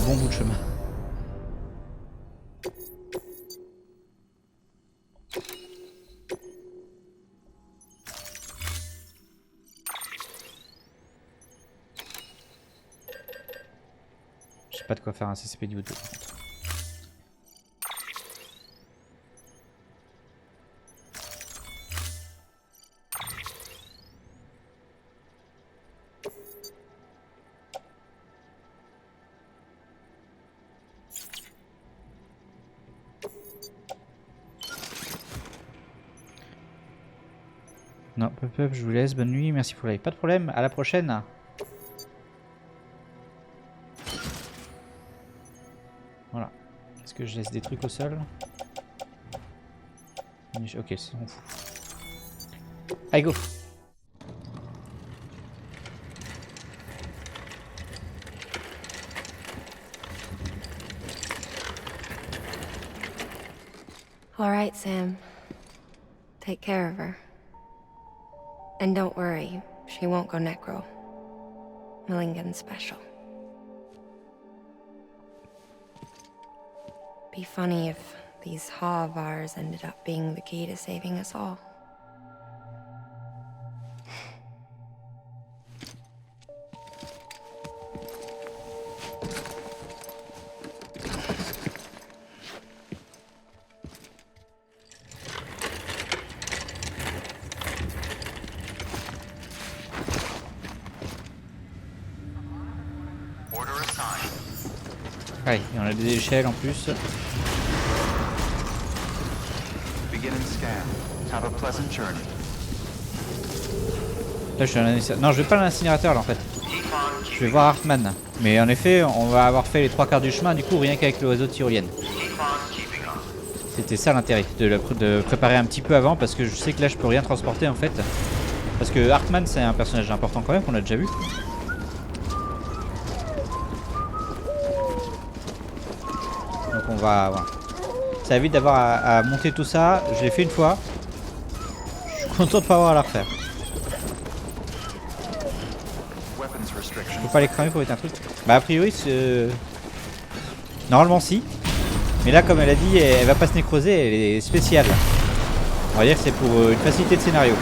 bon bout de chemin. Je sais pas de quoi faire un CCP niveau 2 par contre. Non, peuppeup, je vous laisse, bonne nuit, merci pour la live. Pas de problème, à la prochaine. Voilà. Est-ce que je laisse des trucs au sol? Ok, c'est on fout. Allez, go! All right, Sam. Take care of her. And don't worry, she won't go necro. Millingan's special. Be funny if these Ha of ours ended up being the key to saving us all. Allez, et on a des échelles en plus. Là je suis un incinérateur. Non, je vais pas à l'incinérateur là en fait. Je vais voir Heartman. Mais en effet, on va avoir fait les 3/4 du chemin du coup rien qu'avec le réseau de tyrolienne. C'était ça l'intérêt, de préparer un petit peu avant parce que je sais que là je peux rien transporter en fait. Parce que Heartman c'est un personnage important quand même qu'on a déjà vu. On va, voilà. Ça évite d'avoir à monter tout ça. Je l'ai fait une fois. Je suis content de pas avoir à la refaire. Je peux pas les cramer pour mettre un truc. Bah a priori c'est... Normalement si. Mais là comme elle a dit elle va pas se nécroser, elle est spéciale. On va dire que c'est pour une facilité de scénario.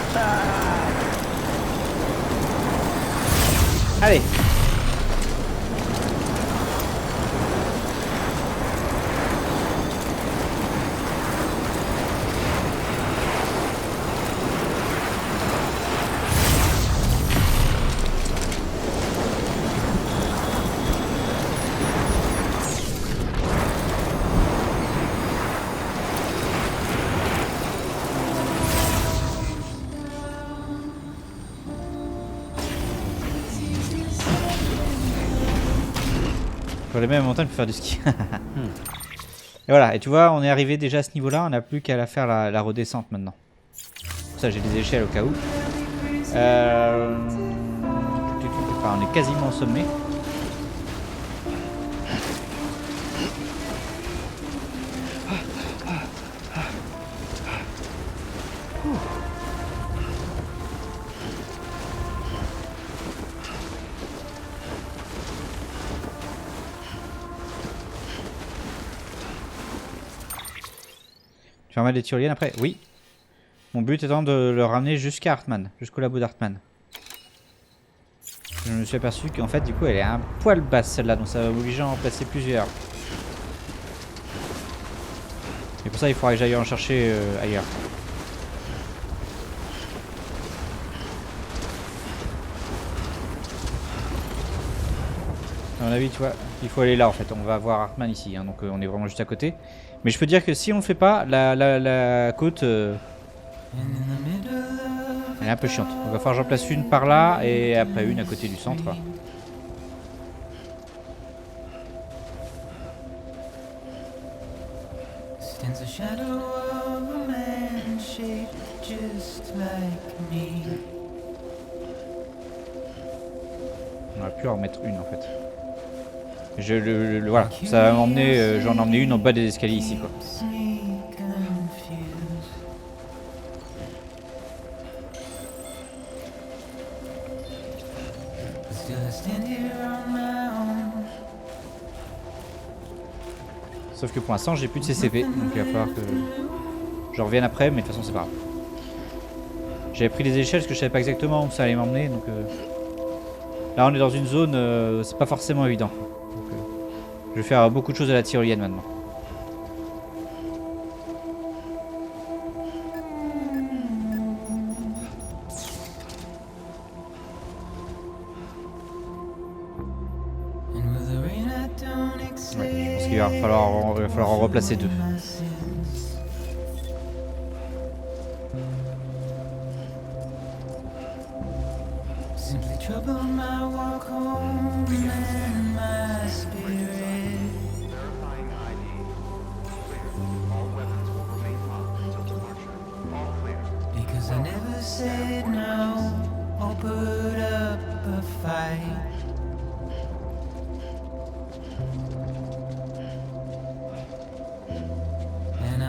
Allez. Pour les mêmes montagnes pour faire du ski. Et voilà, et tu vois, on est arrivé déjà à ce niveau-là, on n'a plus qu'à la faire la redescente maintenant. Pour ça, j'ai des échelles au cas où. Enfin, on est quasiment au sommet. Tu vas remettre des tyroliennes après? Oui. Mon but étant de le ramener jusqu'à Heartman, jusqu'au labo d'Heartman. Je me suis aperçu qu'en fait, du coup, elle est un poil basse celle-là, donc ça va m'obliger à en placer plusieurs. Et pour ça, il faudra que j'aille en chercher ailleurs. À mon avis, tu vois, il faut aller là en fait. On va voir Heartman ici, hein, donc on est vraiment juste à côté. Mais je peux dire que si on le fait pas, la côte, elle est un peu chiante. Donc il va falloir que j'en place une par là et après une à côté du centre. On aurait pu en remettre une en fait. Voilà, ça va m'emmener, j'en ai emmené une en bas des escaliers ici quoi. Sauf que pour l'instant j'ai plus de CCP, donc il va falloir que je revienne après, mais de toute façon c'est pas grave. J'avais pris les échelles parce que je savais pas exactement où ça allait m'emmener, donc là on est dans une zone, c'est pas forcément évident. Donc, je vais faire beaucoup de choses à la tyrolienne maintenant. Ouais, je pense qu'il va falloir en replacer 2.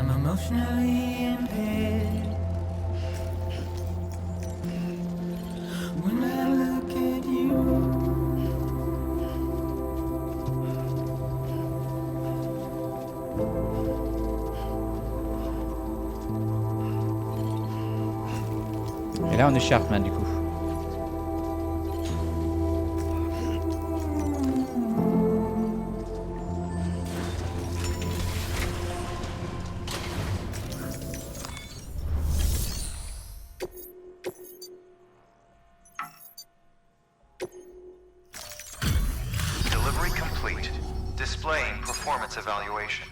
Emotionally impaired. When I look at you, et là on est chez Heartman du coup. Displaying performance evaluation.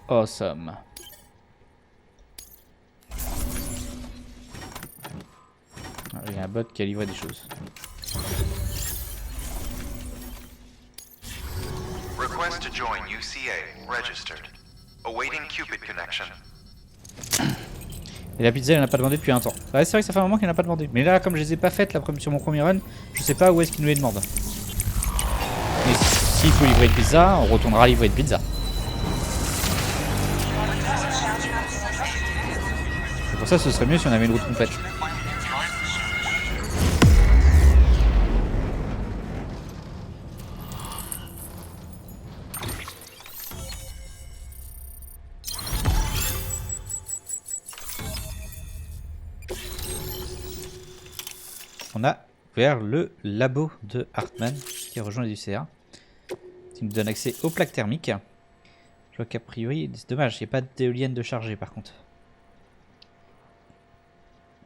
Awesome. Il y a un bot qui a livré des choses. Request to join UCA. Registered. Awaiting Cupid connection. Et la pizza, il en a pas demandé depuis un temps. Ouais, c'est vrai que ça fait un moment qu'il en a pas demandé. Mais là, comme je les ai pas faites sur mon premier run, je sais pas où est-ce qu'il nous les demande. Mais s'il faut livrer une pizza, on retournera livrer une pizza. C'est pour ça que ce serait mieux si on avait une route complète. On a ouvert le labo de Heartman qui a rejoint les UCA, qui nous donne accès aux plaques thermiques. Je vois qu'a priori, c'est dommage, il n'y a pas d'éolienne de charger par contre.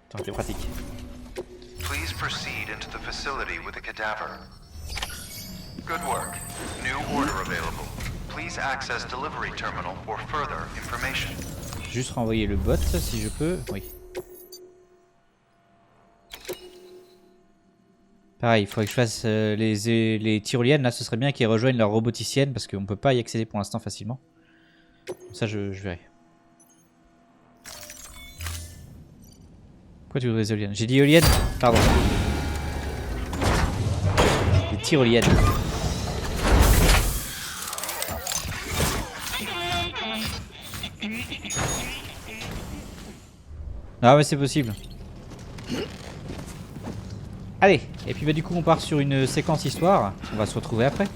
Ça aurait été pratique. Please proceed into the facility with a cadaver. Good work. New order available. Please access delivery terminal for further information. Juste renvoyer le bot si je peux. Oui. Pareil, il faudrait que je fasse les tyroliennes. Là, ce serait bien qu'ils rejoignent leur roboticienne parce qu'on peut pas y accéder pour l'instant facilement. Ça, je verrai. Pourquoi tu voudrais des éoliennes? J'ai dit éoliennes. Pardon. Des tyroliennes. Ah ouais, c'est possible. Allez, et puis bah du coup on part sur une séquence histoire. On va se retrouver après.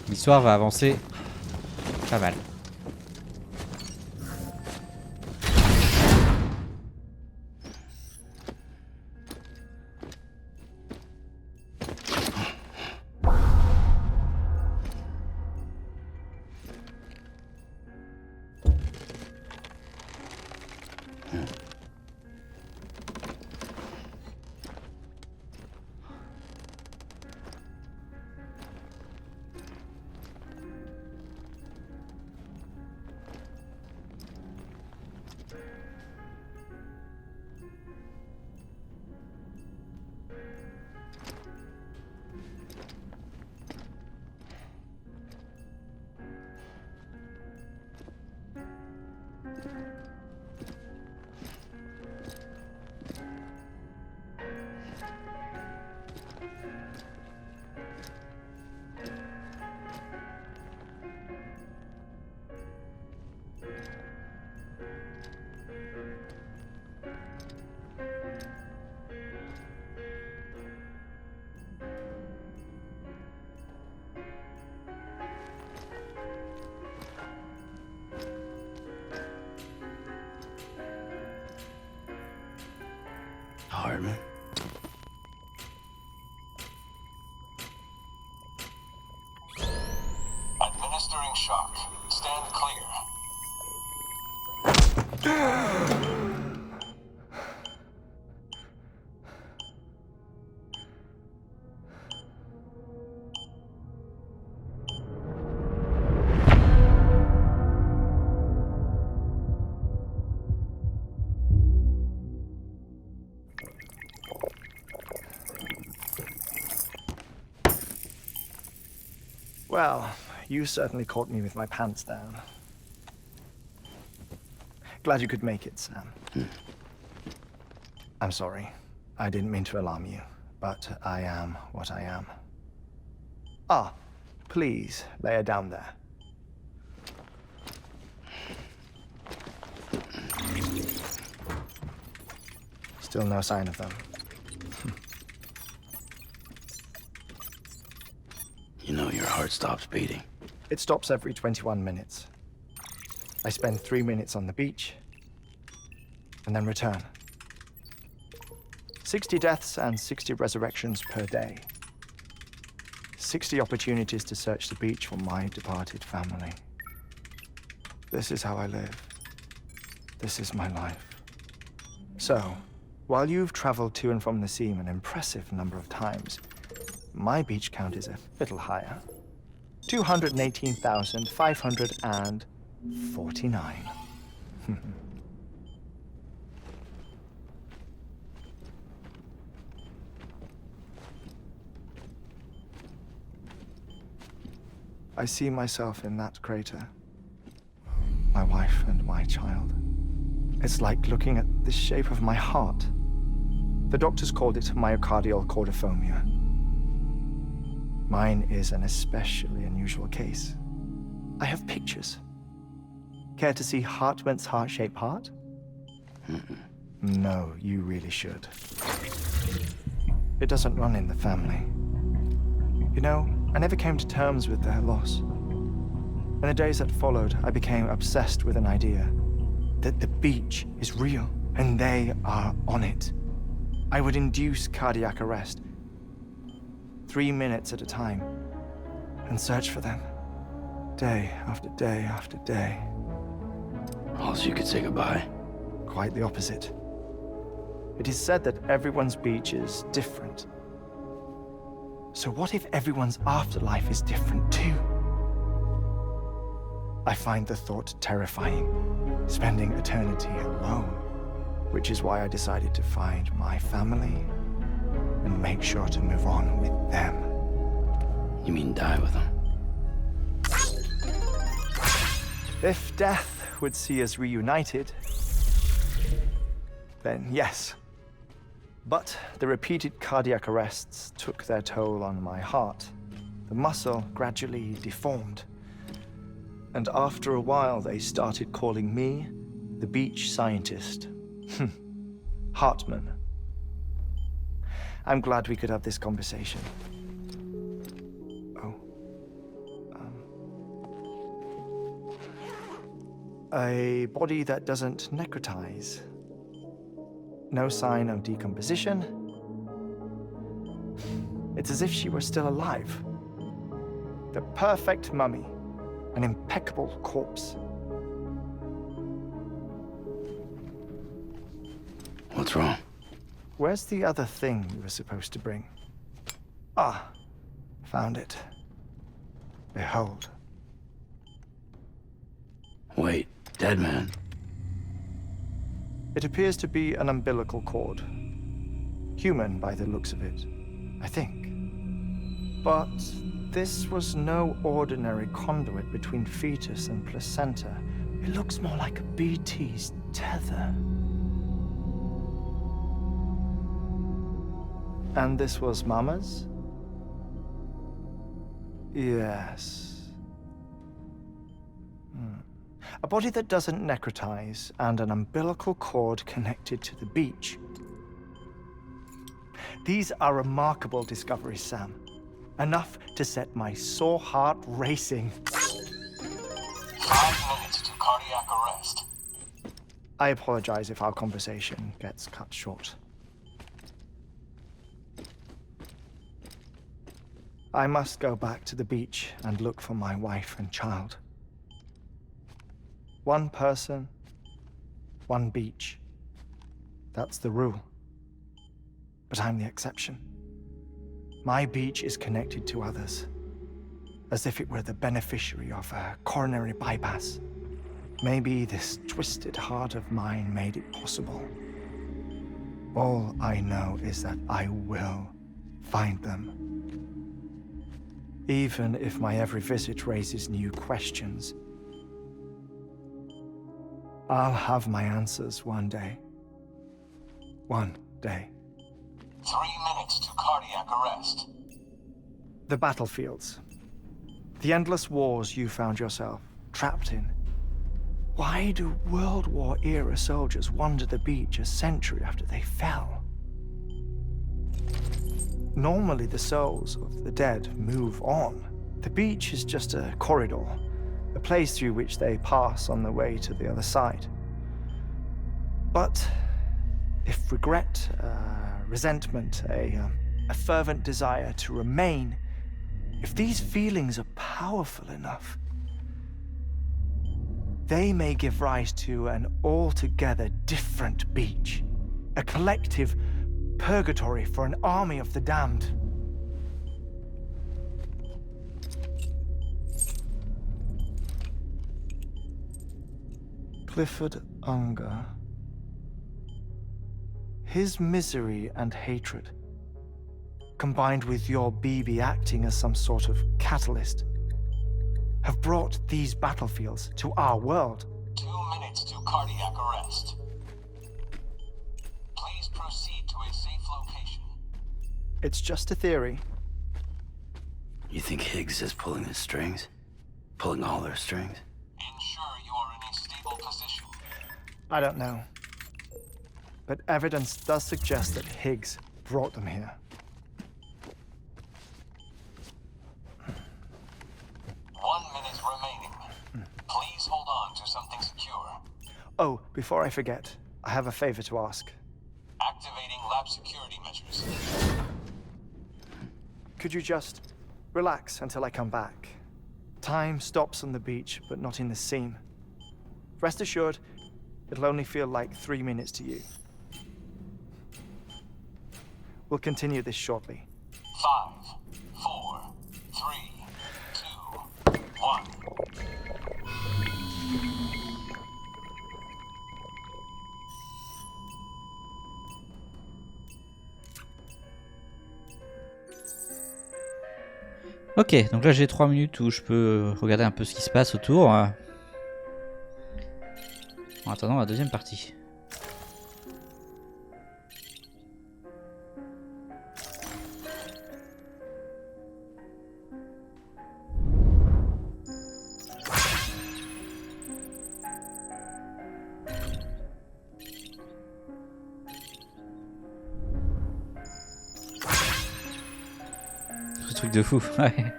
L'histoire va avancer pas mal. charge. Stand clear. Well, you certainly caught me with my pants down. Glad you could make it, Sam. I'm sorry. I didn't mean to alarm you, but I am what I am. Ah, please lay her down there. Still no sign of them. You know your heart stops beating. It stops every 21 minutes. I spend 3 minutes on the beach, and then return. 60 deaths and 60 resurrections per day. 60 opportunities to search the beach for my departed family. This is how I live. This is my life. So, while you've traveled to and from the sea an impressive number of times, my beach count is a little higher. 218,549. I see myself in that crater. My wife and my child. It's like looking at the shape of my heart. The doctors called it myocardial cordiformia. Mine is an especially unusual case. I have pictures. Care to see Heartman's heart-shaped heart? No, you really should. It doesn't run in the family. You know, I never came to terms with their loss. In the days that followed, I became obsessed with an idea that the beach is real and they are on it. I would induce cardiac arrest, 3 minutes at a time, and search for them, day after day after day. Also, you could say goodbye. Quite the opposite. It is said that everyone's beach is different. So what if everyone's afterlife is different too? I find the thought terrifying, spending eternity alone, which is why I decided to find my family and make sure to move on with them. You mean die with them? If death would see us reunited, then yes. But the repeated cardiac arrests took their toll on my heart. The muscle gradually deformed. And after a while, they started calling me the beach scientist. Heartman. I'm glad we could have this conversation. Oh. A body that doesn't necrotize. No sign of decomposition. It's as if she were still alive. The perfect mummy. An impeccable corpse. What's wrong? Where's the other thing you were supposed to bring? Ah, found it. Behold. Wait, dead man. It appears to be an umbilical cord. Human by the looks of it, I think. But this was no ordinary conduit between fetus and placenta. It looks more like a BT's tether. And this was Mama's? Yes. A body that doesn't necrotize and an umbilical cord connected to the beach. These are remarkable discoveries, Sam. Enough to set my sore heart racing. 5 minutes to cardiac arrest. I apologize if our conversation gets cut short. I must go back to the beach and look for my wife and child. One person, one beach. That's the rule. But I'm the exception. My beach is connected to others, as if it were the beneficiary of a coronary bypass. Maybe this twisted heart of mine made it possible. All I know is that I will find them. Even if my every visit raises new questions, I'll have my answers one day. One day. 3 minutes to cardiac arrest. The battlefields. The endless wars you found yourself trapped in. Why do World War era soldiers wander the beach a century after they fell? Normally the souls of the dead move on. The beach is just a corridor, a place through which they pass on the way to the other side. But if regret, resentment, a fervent desire to remain, if these feelings are powerful enough, they may give rise to an altogether different beach, a collective purgatory for an army of the damned. Clifford Unger. His misery and hatred, combined with your BB acting as some sort of catalyst, have brought these battlefields to our world. 2 minutes to cardiac arrest. Please proceed to a safe location. It's just a theory. You think Higgs is pulling the strings? Pulling all their strings? Ensure you are in a stable position. I don't know. But evidence does suggest that Higgs brought them here. 1 minute remaining. Please hold on to something secure. Oh, before I forget, I have a favor to ask. Activating lab security measures. Could you just relax until I come back? Time stops on the beach, but not in the scene. Rest assured, it'll only feel like 3 minutes to you. We'll continue this shortly. 5, 4, 3, 2, 1. Ok, donc là j'ai 3 minutes où je peux regarder un peu ce qui se passe autour. En attendant la deuxième partie. Truc de fou, ouais.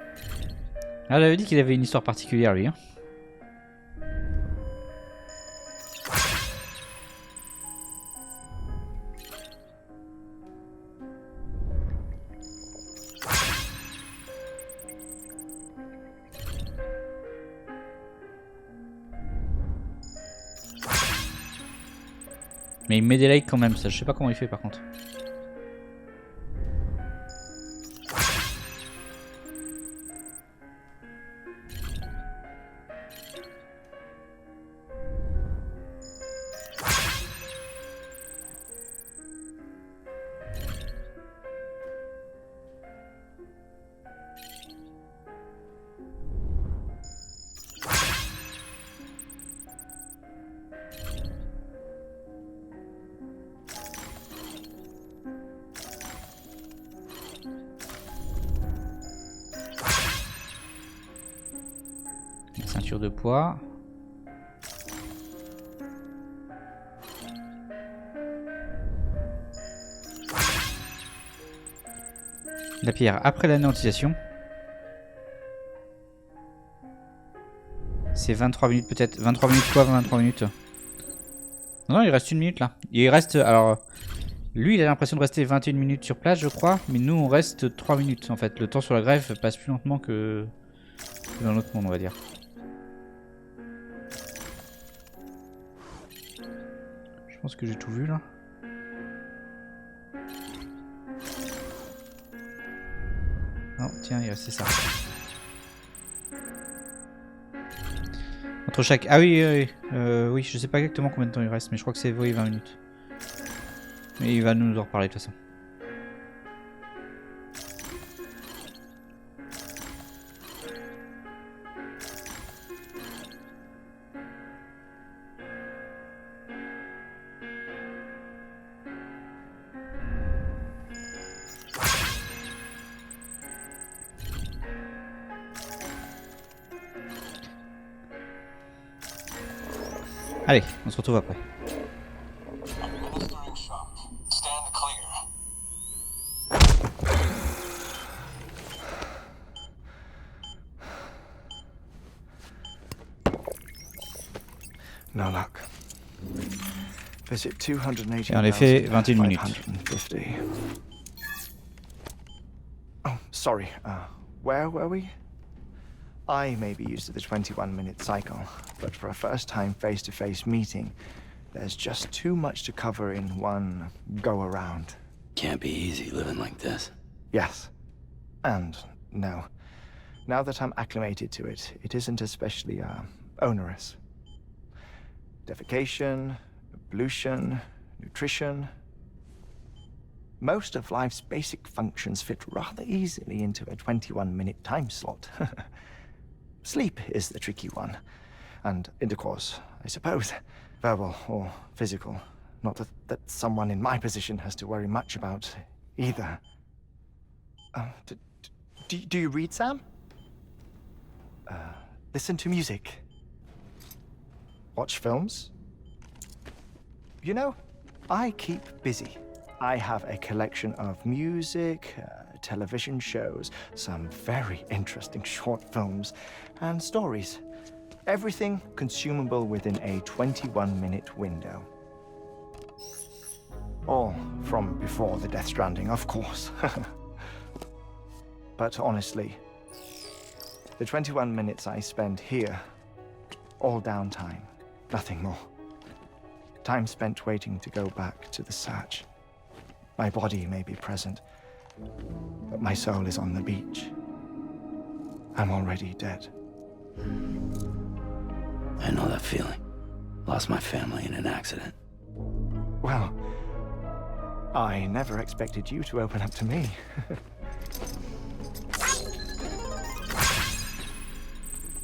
Ah, j'avais dit qu'il avait une histoire particulière lui. Hein. Mais il met des likes quand même, ça je sais pas comment il fait par contre. Ceinture de poids. La pierre après l'anéantisation. C'est 23 minutes peut-être. 23 minutes quoi, 23 minutes. Non, il reste 1 minute là. Il reste... Alors... Lui, il a l'impression de rester 21 minutes sur place, je crois. Mais nous, on reste 3 minutes en fait. Le temps sur la grève passe plus lentement que dans l'autre monde, on va dire. pense que j'ai tout vu là. Non, tiens, c'est ça. Entre chaque... Ah oui, oui, je sais pas exactement combien de temps il reste, mais je crois que c'est 20 minutes. Mais il va nous en reparler de toute façon. Allez, on se retrouve après. Administering shock. Stand clear. No luck. Visit 280. Et en effet, 21 minutes. Oh, sorry. Where were we? I may be used to the 21-minute cycle, but for a first-time face-to-face meeting, there's just too much to cover in one go-around. Can't be easy living like this. Yes. And no. Now that I'm acclimated to it, it isn't especially, onerous. Defecation, ablution, nutrition. Most of life's basic functions fit rather easily into a 21-minute time slot. Sleep is the tricky one. And intercourse, I suppose. Verbal or physical. Not that someone in my position has to worry much about either. Do you read, Sam? Listen to music. Watch films? You know, I keep busy. I have a collection of music, television shows, some very interesting short films, and stories. Everything consumable within a 21-minute window. All from before the Stranding, of course. But honestly, the 21 minutes I spend here, all downtime, nothing more. Time spent waiting to go back to the search. My body may be present, but my soul is on the beach. I'm already dead. I know that feeling. Lost my family in an accident. Well, I never expected you to open up to me.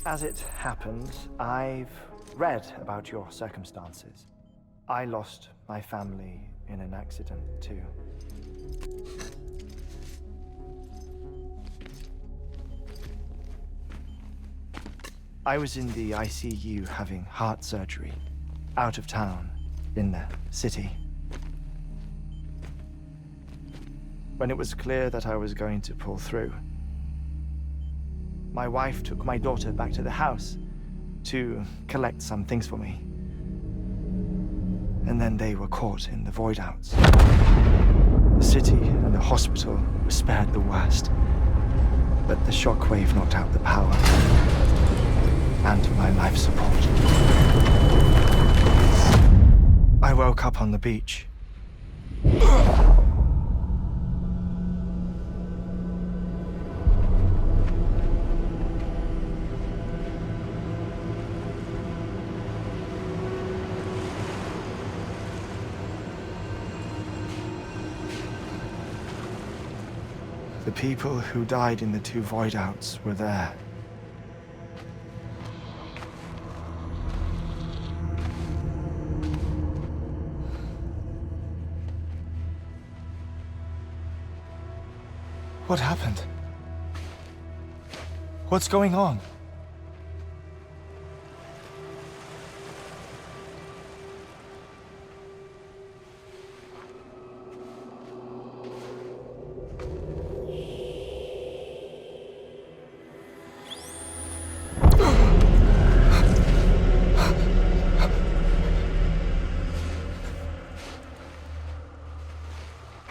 As it happens, I've read about your circumstances. I lost my family in an accident too. I was in the ICU having heart surgery, out of town, in the city. When it was clear that I was going to pull through, my wife took my daughter back to the house to collect some things for me. And then they were caught in the void-outs. The city and the hospital were spared the worst, but the shockwave knocked out the power and my life support. I woke up on the beach. The people who died in the two void-outs were there. What happened? What's going on?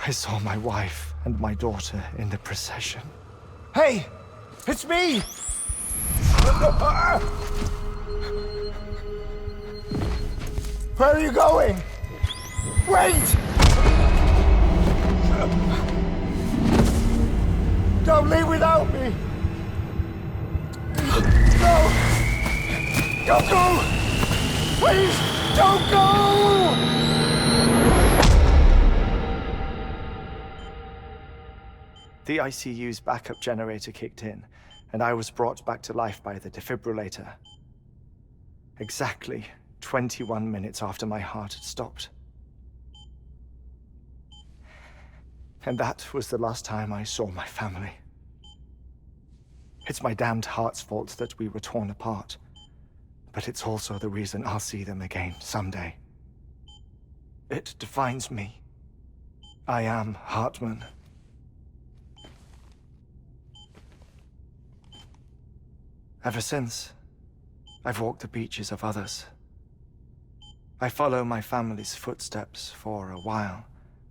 I saw my wife and my daughter in the procession. Hey! It's me! Where are you going? Wait! Don't leave without me! No! Don't go! Please, don't go! The ICU's backup generator kicked in, and I was brought back to life by the defibrillator. Exactly 21 minutes after my heart had stopped. And that was the last time I saw my family. It's my damned heart's fault that we were torn apart, but it's also the reason I'll see them again someday. It defines me. I am Heartman. Ever since, I've walked the beaches of others. I follow my family's footsteps for a while,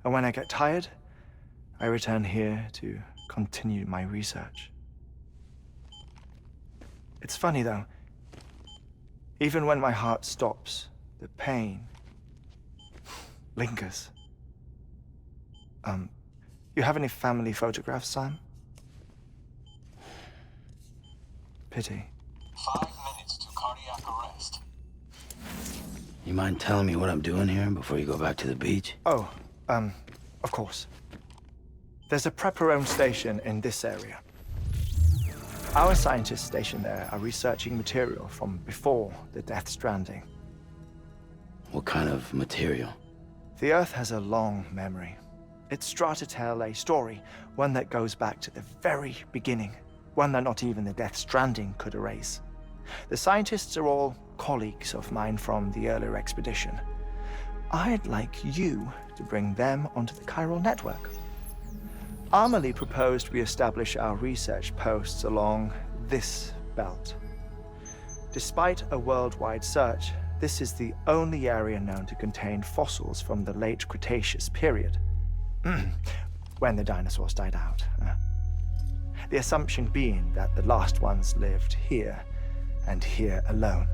and when I get tired, I return here to continue my research. It's funny though, even when my heart stops, the pain lingers. You have any family photographs, Sam? Pity. 5 minutes to cardiac arrest. You mind telling me what I'm doing here before you go back to the beach? Oh, of course. There's a prepper-owned station in this area. Our scientists stationed there are researching material from before the Death Stranding. What kind of material? The Earth has a long memory. It's trying to tell a story, one that goes back to the very beginning, one that not even the Death Stranding could erase. The scientists are all colleagues of mine from the earlier expedition. I'd like you to bring them onto the chiral network. Amelie proposed we establish our research posts along this belt. Despite a worldwide search, this is the only area known to contain fossils from the late Cretaceous period, when the dinosaurs died out. The assumption being that the last ones lived here, and here alone.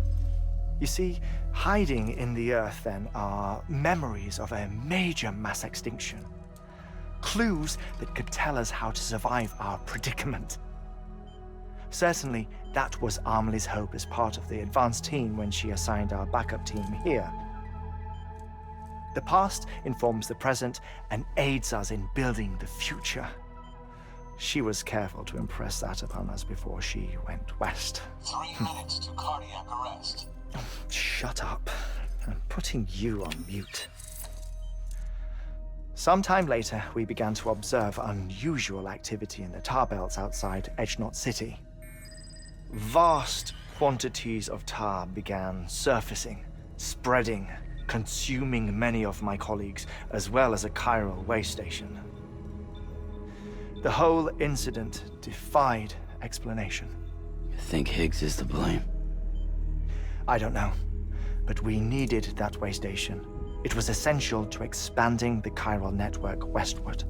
You see, hiding in the Earth then are memories of a major mass extinction. Clues that could tell us how to survive our predicament. Certainly, that was Amelie's hope as part of the advanced team when she assigned our backup team here. The past informs the present and aids us in building the future. She was careful to impress that upon us before she went west. 3 minutes to cardiac arrest. Shut up. I'm putting you on mute. Sometime later, we began to observe unusual activity in the tar belts outside Edgenot City. Vast quantities of tar began surfacing, spreading, consuming many of my colleagues, as well as a chiral way station. The whole incident defied explanation. You think Higgs is to blame? I don't know, but we needed that way station. It was essential to expanding the chiral network westward.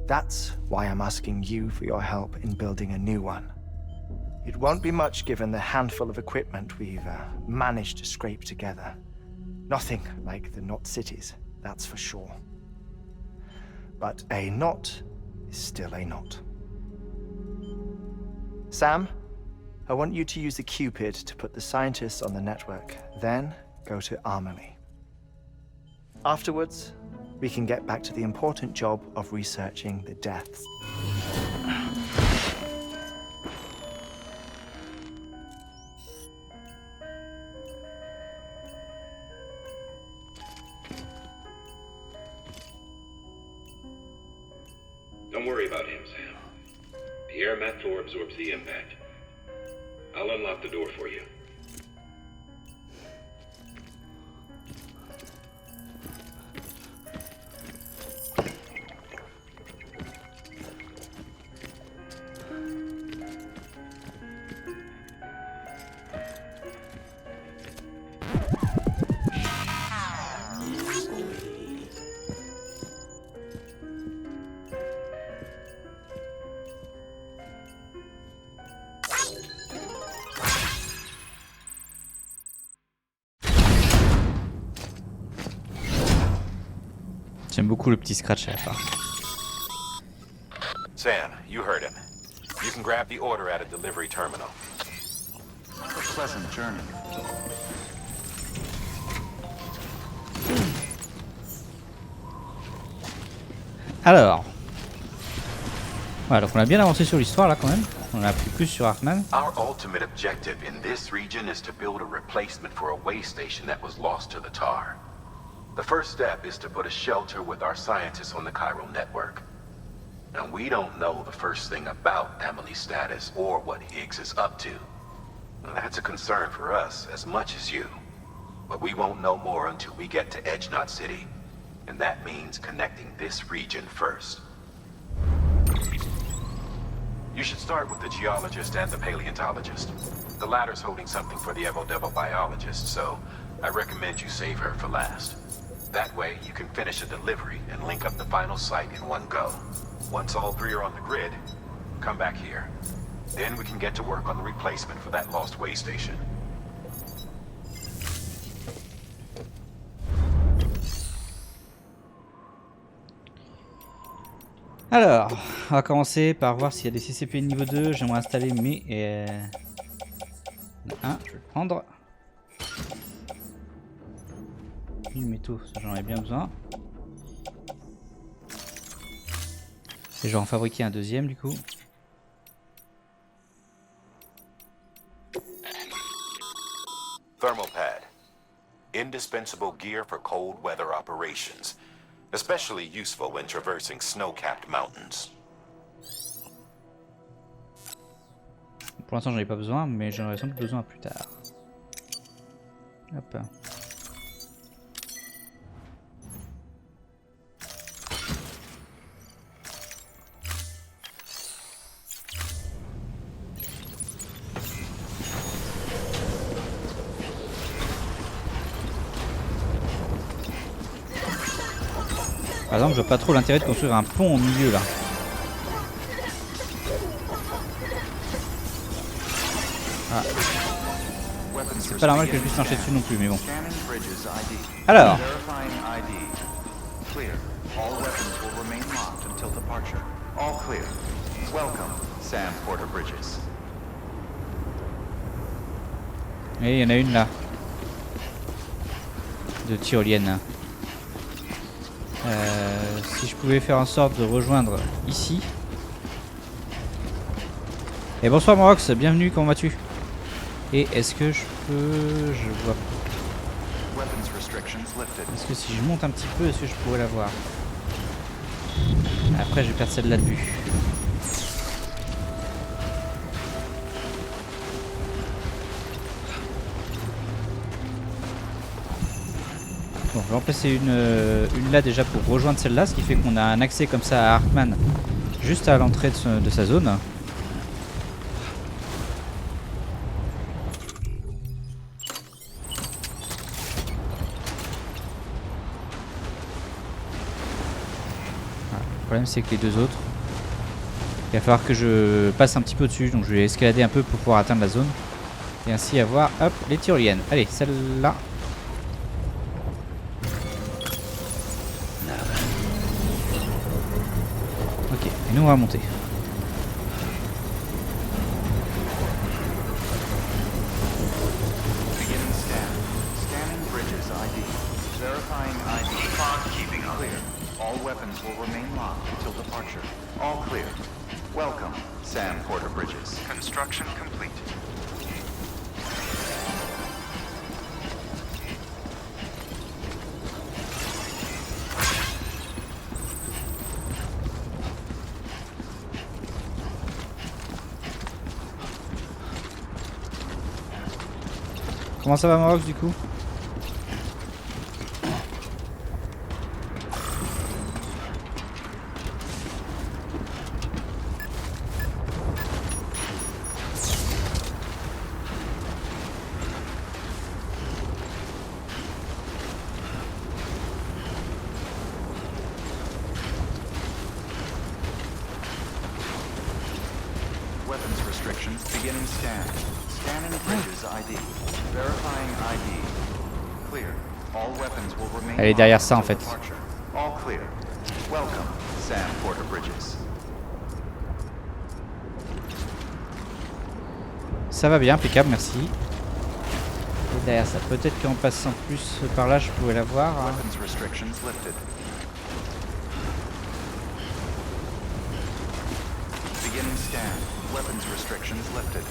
That's why I'm asking you for your help in building a new one. It won't be much given the handful of equipment we've managed to scrape together. Nothing like the knot cities, that's for sure. But a knot is still a knot. Sam, I want you to use the Cupid to put the scientists on the network, then go to Amelie. Afterwards, we can get back to the important job of researching the deaths. Don't worry about him, Sam. The air mat floor absorbs the impact. I'll unlock the door for you. J'aime beaucoup le petit scratch à la fin. Sam, you heard him. You can grab the order at a delivery terminal. A pleasant journey. Alors. Voilà, donc on a bien avancé sur l'histoire là quand même. On a appris plus sur Heartman. Our ultimate objective in this region is to build a replacement for a way station that was lost to the tar. The first step is to put a shelter with our scientists on the chiral network. Now, we don't know the first thing about Emily's status or what Higgs is up to. Now, that's a concern for us as much as you. But we won't know more until we get to Edge Knot City. And that means connecting this region first. You should start with the geologist and the paleontologist. The latter's holding something for the Evo-Devo biologist, so I recommend you save her for last. That way, you can finish a delivery and link up the final site in one go. Once all three are on the grid, come back here. Then we can get to work on the replacement for that lost way station. Alors, on va commencer par voir s'il y a des CCP niveau 2. J'aimerais installer mes... Un, je vais le prendre. Une métaux, ça j'en ai bien besoin. Et je vais en fabriquer un deuxième du coup. Thermal pad. Indispensable gear for cold weather operations. Especially useful when traversing snow-capped mountains. Pour l'instant j'en ai pas besoin, mais j'en aurai sans doute besoin plus tard. Hop. Par exemple, je vois pas trop l'intérêt de construire un pont au milieu là. Ah. C'est pas normal que je puisse marcher dessus non plus, mais bon. Alors. Et il y en a une là. De tyrolienne. Si je pouvais faire en sorte de rejoindre ici. Et bonsoir Morox, bienvenue, comment vas-tu? Et est-ce que je peux... Je vois pas. Est-ce que si je monte un petit peu, est-ce que je pourrais la voir? Après je vais perdre celle-là de vue. Bon, je vais en placer une là déjà pour rejoindre celle-là, ce qui fait qu'on a un accès comme ça à Heartman juste à l'entrée de sa zone. Voilà. Le problème c'est que les deux autres, il va falloir que je passe un petit peu au-dessus, donc je vais escalader un peu pour pouvoir atteindre la zone et ainsi avoir, hop, les tyroliennes. Allez, celle-là. Et nous on va monter. Construction complete. Comment ça va Maroc du coup? Weapons restrictions beginning scan. Scanning bridges ID. Verifying ID. Clear. All weapons will remain. Elle est derrière ça en fait. All clear. Welcome, Sam Porter Bridges. Ça va bien, impeccable, merci. Et derrière ça, peut-être qu'en passant plus par là, je pouvais la voir. Hein. Weapons restrictions lifted. Beginning scan. Weapons restrictions lifted.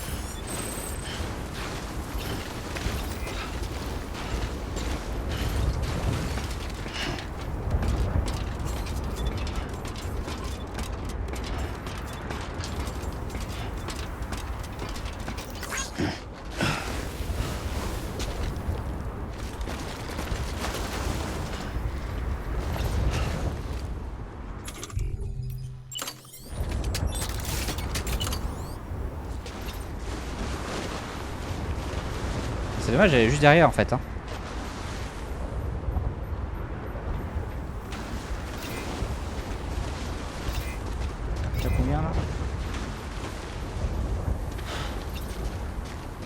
C'est dommage, j'allais juste derrière en fait. Hein. T'as combien là?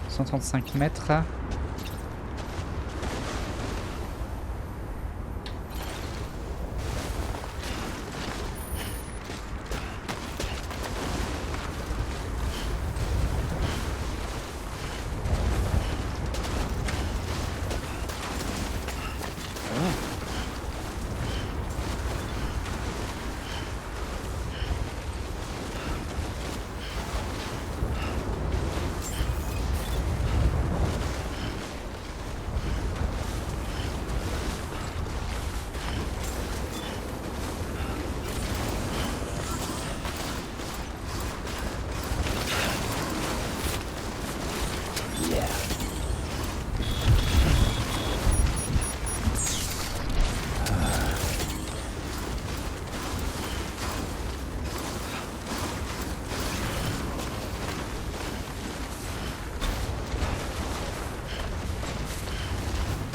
135 mètres.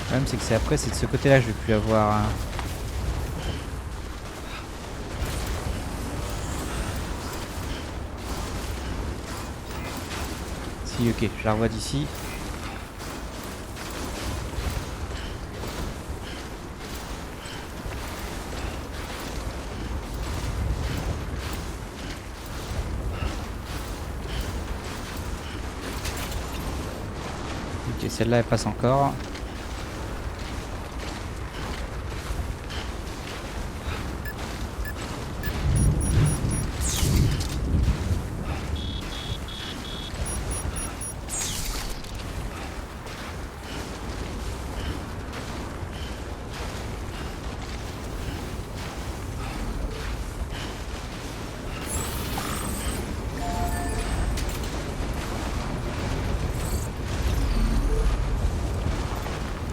Le problème c'est que c'est après, c'est de ce côté là que je vais plus avoir. Hein. Si, ok, je la revois d'ici. Ok, celle-là elle passe encore.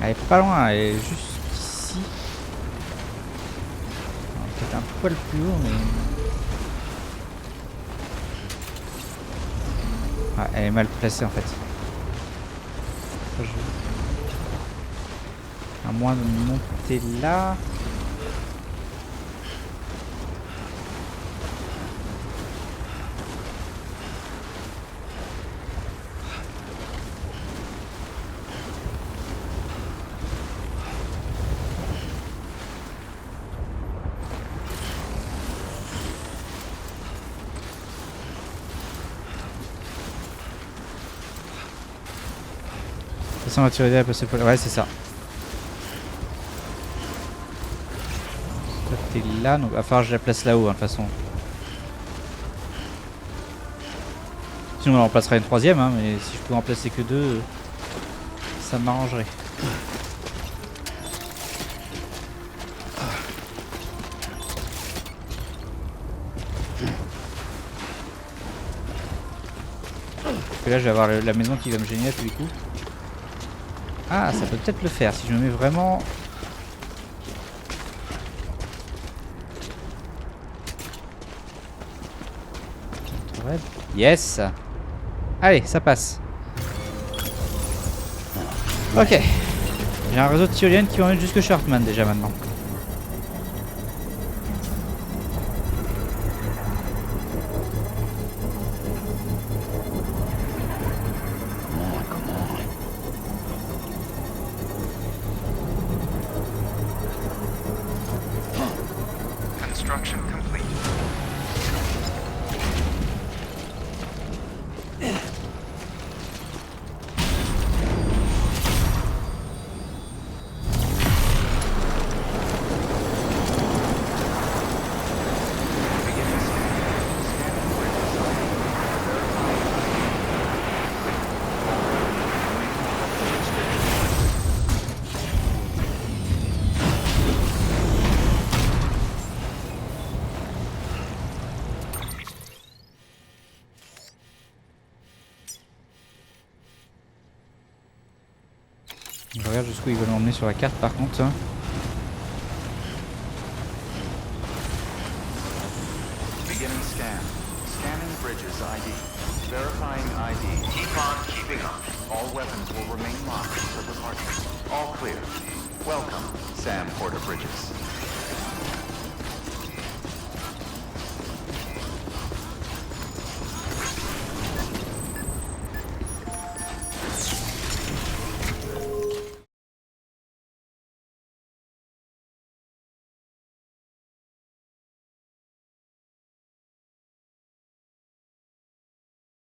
Elle est pas loin, elle est juste ici. Peut-être un poil plus haut, mais... Ouais, elle est mal placée en fait. À moins de monter là... On va tirer à passer pour... Ouais, c'est ça. Toi t'es là, donc il va falloir que je la place là-haut, hein, de toute façon. Sinon on en placera une troisième, hein, mais si je pouvais en placer que deux, ça m'arrangerait. Et là je vais avoir la maison qui va me gêner à tous les coups. Ah, ça peut peut-être le faire si je me mets vraiment... Yes. Allez, ça passe. Ok. J'ai un réseau de tyroliennes qui m'emmène jusque chez Heartman déjà maintenant. Je regarde jusqu'où ils veulent m'emmener sur la carte par contre. Beginning scan. Scanning bridges ID. Verifying ID. Keep on keeping up. All weapons will remain locked until departure. All clear. Welcome, Sam Porter Bridges.